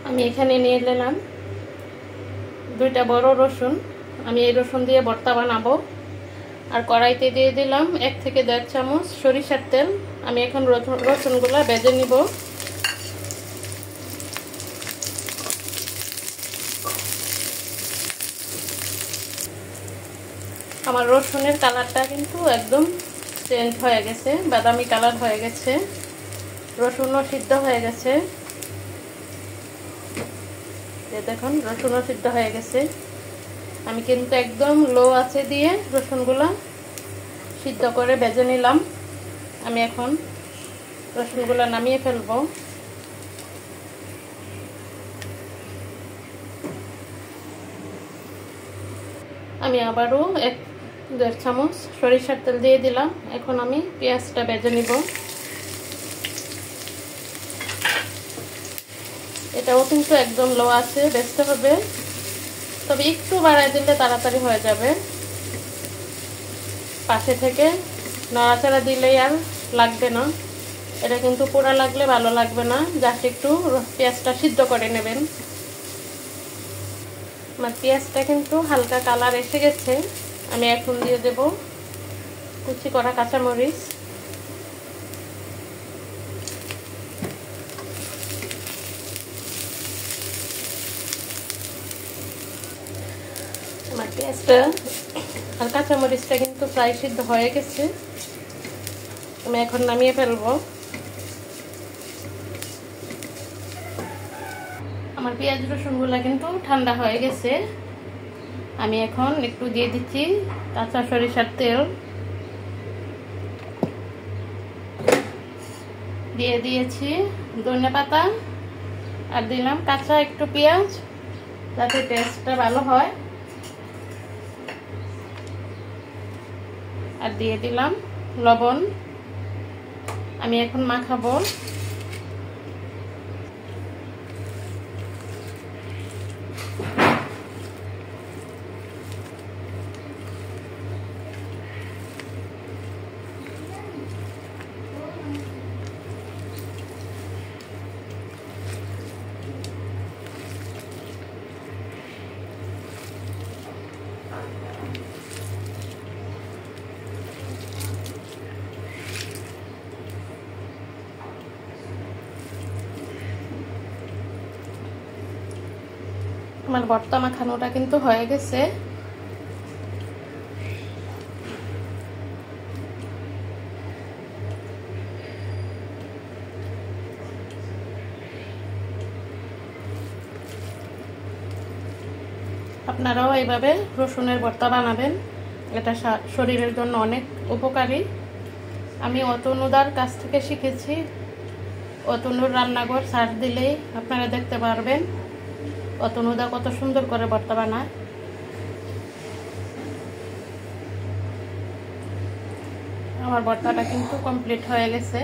আমি এখানে নিয়ে নিলাম দুইটা বড় রসুন। আমি এই রসুন দিয়ে ভর্তা বানাবো। আর কড়াইতে দিয়ে দিলাম 1 থেকে 1.5 চামচ সরিষার তেল। আমি এখন রসুনগুলো ভেজে নিব। আমার রসুনের কালারটা কিন্তু একদম চেঞ্জ হয়ে গেছে, বাদামি কালার হয়ে গেছে। রসুনও সিদ্ধ হয়ে গেছে। দেখুন রসুনও সিদ্ধ হয়ে গেছে। আমি কিন্তু একদম লো আঁচে দিয়ে রসুনগুলো সিদ্ধ করে ভেজে নিলাম। আমি এখন রসুনগুলো নামিয়ে ফেলবো। আমি আবারও 1-1.5 চামচ সরিষার তেল দিয়ে দিলাম। এখন আমি পেঁয়াজটা ভেজে নিব। এটাও কিন্তু একদম লো আছে বেচতে হবে, তবে একটু বাড়ায় দিলে তাড়াতাড়ি হয়ে যাবে। পাশে থেকে নাড়াচাড়া দিলেই আর লাগবে না। এটা কিন্তু পোড়া লাগলে ভালো লাগবে না, জাস্ট একটু পেঁয়াজটা সিদ্ধ করে নেবেন। আমার পেঁয়াজটা কিন্তু হালকা কালার এসে গেছে। আমি এখন দিয়ে দেব কুচি করা কাঁচামরিচ। আমার পেঁয়াজটা আর কাঁচামরিচটা কিন্তু প্রায় সিদ্ধ হয়ে গেছে। আমি এখন নামিয়ে ফেলবো। আমার পেঁয়াজ রসুনগুলো কিন্তু ঠান্ডা হয়ে গেছে। আমি এখন একটু দিয়ে দিচ্ছি কাঁচা সরিষার তেল। দিয়ে দিয়েছি ধনেপাতা আর দিলাম কাঁচা একটু পেঁয়াজ, যাতে টেস্টটা ভালো হয়। আর দিয়ে দিলাম লবণ। আমি এখন মাখাবো। আমার ভর্তা মাখানোটা কিন্তু হয়ে গেছে। আপনারাও এইভাবে রসুনের ভর্তা বানাবেন। এটা শরীরের জন্য অনেক উপকারী। আমি অতনুদার কাছ থেকে শিখেছি। অতনুর রান্নাঘর সার্চ দিলেই আপনারা দেখতে পারবেন অতনুদা কত সুন্দর করে ভর্তা বানায়। আমার ভর্তাটা কিন্তু কমপ্লিট হয়ে গেছে।